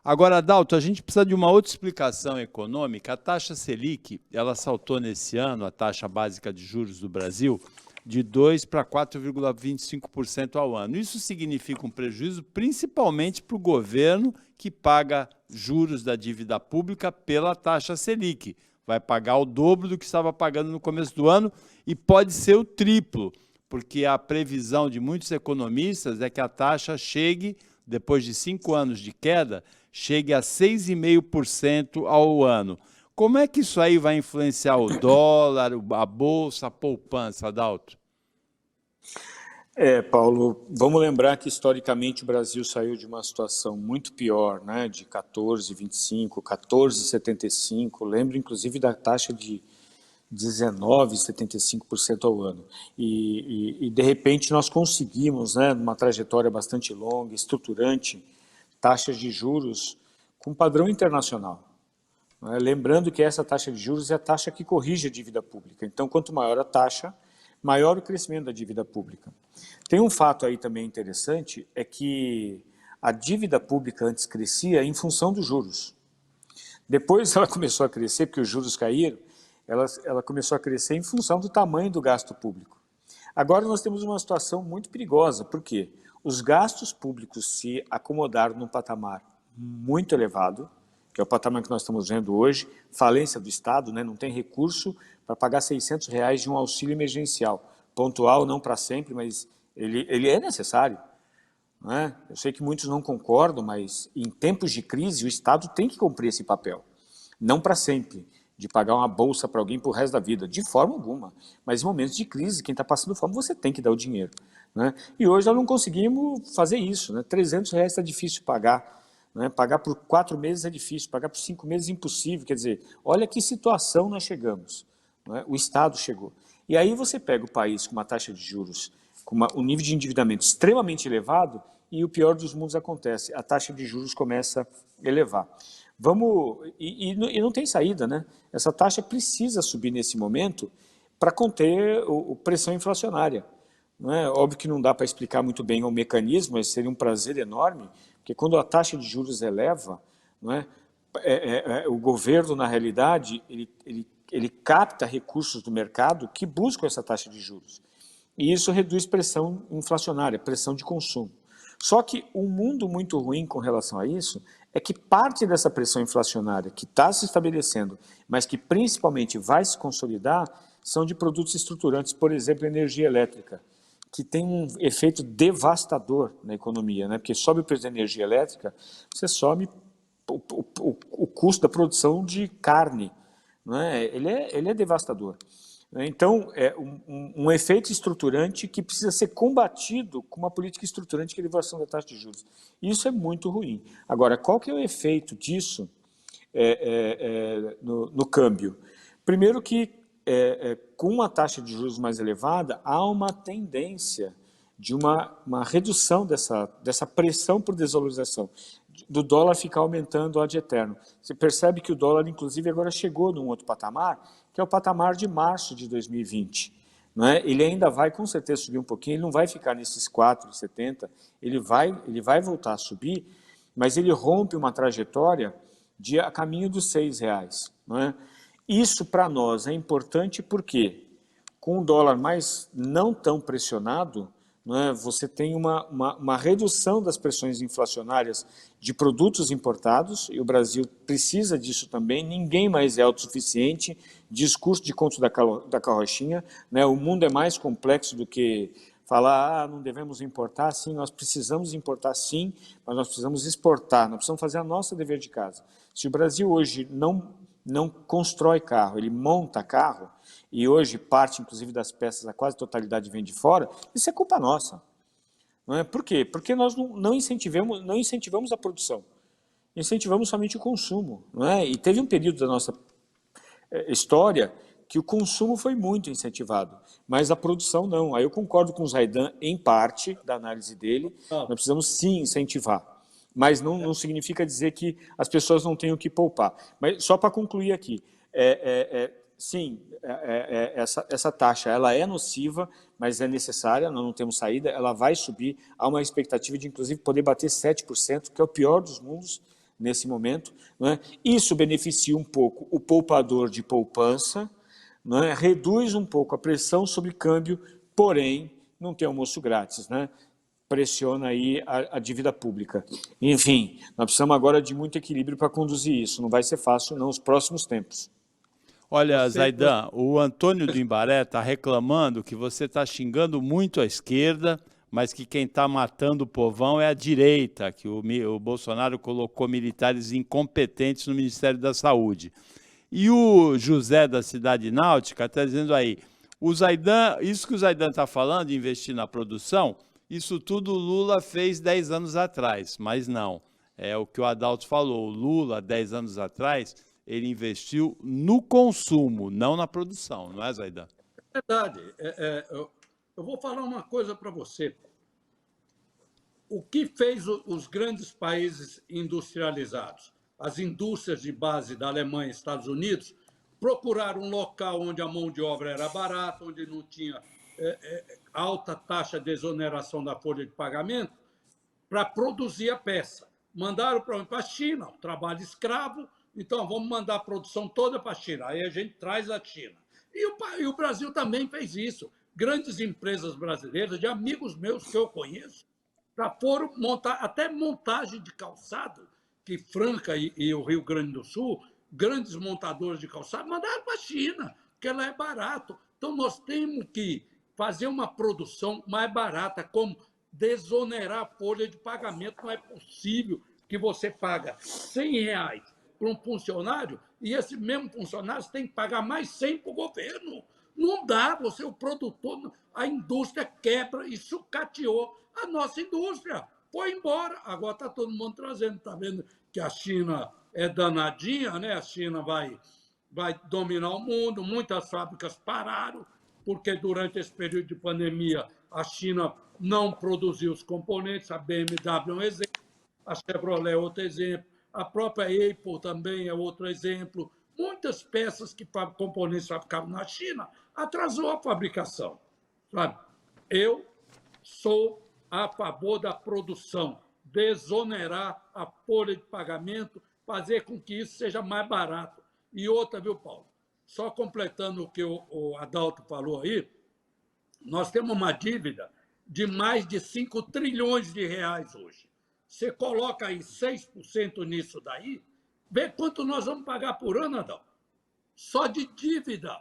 Agora, Adalto, a gente precisa de uma outra explicação econômica. A taxa Selic, ela saltou nesse ano, a taxa básica de juros do Brasil, de 2 para 4,25% ao ano. Isso significa um prejuízo principalmente para o governo, que paga juros da dívida pública pela taxa Selic. Vai pagar o dobro do que estava pagando no começo do ano e pode ser o triplo, porque a previsão de muitos economistas é que a taxa chegue, depois de 5 anos de queda, chegue a 6,5% ao ano. Como é que isso aí vai influenciar o dólar, a bolsa, a poupança, Adalto? Paulo, vamos lembrar que historicamente o Brasil saiu de uma situação muito pior, né, de 14,25, 14,75, lembro inclusive da taxa de 19,75% ao ano. E de repente nós conseguimos, né, numa trajetória bastante longa, estruturante, taxas de juros com padrão internacional. Né? Lembrando que essa taxa de juros é a taxa que corrige a dívida pública. Então, quanto maior a taxa, maior o crescimento da dívida pública. Tem um fato aí também interessante, é que a dívida pública antes crescia em função dos juros. Depois ela começou a crescer, porque os juros caíram, ela começou a crescer em função do tamanho do gasto público. Agora nós temos uma situação muito perigosa, por quê? Os gastos públicos se acomodaram num patamar muito elevado, que é o patamar que nós estamos vendo hoje, falência do Estado, né? Não tem recurso para pagar R$600 de um auxílio emergencial, pontual, não para sempre, mas ele é necessário. Não é? Eu sei que muitos não concordam, mas em tempos de crise o Estado tem que cumprir esse papel, não para sempre, de pagar uma bolsa para alguém para o resto da vida, de forma alguma. Mas em momentos de crise, quem está passando fome, você tem que dar o dinheiro. Né? E hoje nós não conseguimos fazer isso. Né? R$300 está difícil pagar. Né? Pagar por 4 meses é difícil, pagar por 5 meses é impossível. Quer dizer, olha que situação nós chegamos. Né? O Estado chegou. E aí você pega o país com uma taxa de juros, com um nível de endividamento extremamente elevado, e o pior dos mundos acontece, a taxa de juros começa a elevar. E não tem saída, né? Essa taxa precisa subir nesse momento para conter a pressão inflacionária. Não é? Óbvio que não dá para explicar muito bem o mecanismo, mas seria um prazer enorme, porque quando a taxa de juros eleva, não é? O governo, na realidade, ele capta recursos do mercado que buscam essa taxa de juros. E isso reduz pressão inflacionária, pressão de consumo. Só que um mundo muito ruim com relação a isso é que parte dessa pressão inflacionária que está se estabelecendo, mas que principalmente vai se consolidar, são de produtos estruturantes, por exemplo, energia elétrica, que tem um efeito devastador na economia, né? Porque sobe o preço da energia elétrica, você sobe o custo da produção de carne, não é? Ele é devastador. Então, é um efeito estruturante que precisa ser combatido com uma política estruturante de elevação da taxa de juros. Isso é muito ruim. Agora, qual que é o efeito disso no câmbio? Primeiro que, com uma taxa de juros mais elevada, há uma tendência de uma redução dessa pressão por desvalorização, do dólar ficar aumentando ad eterno. Você percebe que o dólar, inclusive, agora chegou num outro patamar, que é o patamar de março de 2020. Não é? Ele ainda vai, com certeza, subir um pouquinho, ele não vai ficar nesses 4,70, ele vai voltar a subir, mas ele rompe uma trajetória a caminho dos R$6. Não é? Isso, para nós, é importante porque, com o dólar mais não tão pressionado, não é? Você tem uma redução das pressões inflacionárias de produtos importados, e o Brasil precisa disso também, ninguém mais é autossuficiente, discurso de conto da carrochinha, né? O mundo é mais complexo do que falar, não devemos importar, sim, nós precisamos importar sim, mas nós precisamos exportar, nós precisamos fazer a nossa dever de casa. Se o Brasil hoje não constrói carro, ele monta carro, e hoje parte, inclusive, das peças, a quase totalidade vem de fora, isso é culpa nossa. Não é? Por quê? Porque nós não incentivamos a produção, incentivamos somente o consumo. Não é? E teve um período da nossa história que o consumo foi muito incentivado, mas a produção não. Aí eu concordo com o Zaidan, em parte, da análise dele, nós precisamos sim incentivar, mas não significa dizer que as pessoas não tenham que poupar. Mas só para concluir aqui, Sim, essa taxa ela é nociva, mas é necessária, nós não temos saída, ela vai subir, há uma expectativa de, inclusive, poder bater 7%, que é o pior dos mundos nesse momento. Não é? Isso beneficia um pouco o poupador de poupança, não é? Reduz um pouco a pressão sobre câmbio, porém, não tem almoço grátis, né? Pressiona aí a dívida pública. Enfim, nós precisamos agora de muito equilíbrio para conduzir isso, não vai ser fácil não, nos próximos tempos. Olha, Zaidan, o Antônio do Imbaré está reclamando que você está xingando muito a esquerda, mas que quem está matando o povão é a direita, que o Bolsonaro colocou militares incompetentes no Ministério da Saúde. E o José da Cidade Náutica está dizendo aí, o Zaidan, isso que o Zaidan está falando, de investir na produção, isso tudo o Lula fez 10 anos atrás, mas não. É o que o Adalto falou, o Lula, 10 anos atrás, ele investiu no consumo, não na produção, não é, Zaidan? É verdade. Eu vou falar uma coisa para você. O que fez os grandes países industrializados, as indústrias de base da Alemanha e Estados Unidos, procuraram um local onde a mão de obra era barata, onde não tinha alta taxa de exoneração da folha de pagamento, para produzir a peça. Mandaram para a China, o trabalho escravo, então vamos mandar a produção toda para a China. Aí a gente traz a China. E o Brasil também fez isso. Grandes empresas brasileiras, de amigos meus que eu conheço, já foram montar, até montagem de calçado, que Franca e o Rio Grande do Sul, grandes montadores de calçado, mandaram para a China, porque ela é barato. Então nós temos que fazer uma produção mais barata, como desonerar a folha de pagamento. Não é possível que você paga R$100 para um funcionário e esse mesmo funcionário tem que pagar mais 100 para o governo. Não dá, você, o produtor, a indústria quebra e sucateou a nossa indústria. Foi embora. Agora está todo mundo trazendo. Está vendo que a China é danadinha, né? A China vai dominar o mundo. Muitas fábricas pararam, porque durante esse período de pandemia a China não produziu os componentes. A BMW é um exemplo, a Chevrolet é outro exemplo, a própria Apple também é outro exemplo. Muitas peças que componentes fabricavam na China atrasou a fabricação. Sabe? Eu sou a favor da produção, desonerar a folha de pagamento, fazer com que isso seja mais barato. E outra, viu, Paulo? Só completando o que o Adalto falou aí, nós temos uma dívida de mais de 5 trilhões de reais hoje. Você coloca aí 6% nisso daí, vê quanto nós vamos pagar por ano, Adalto. Só de dívida.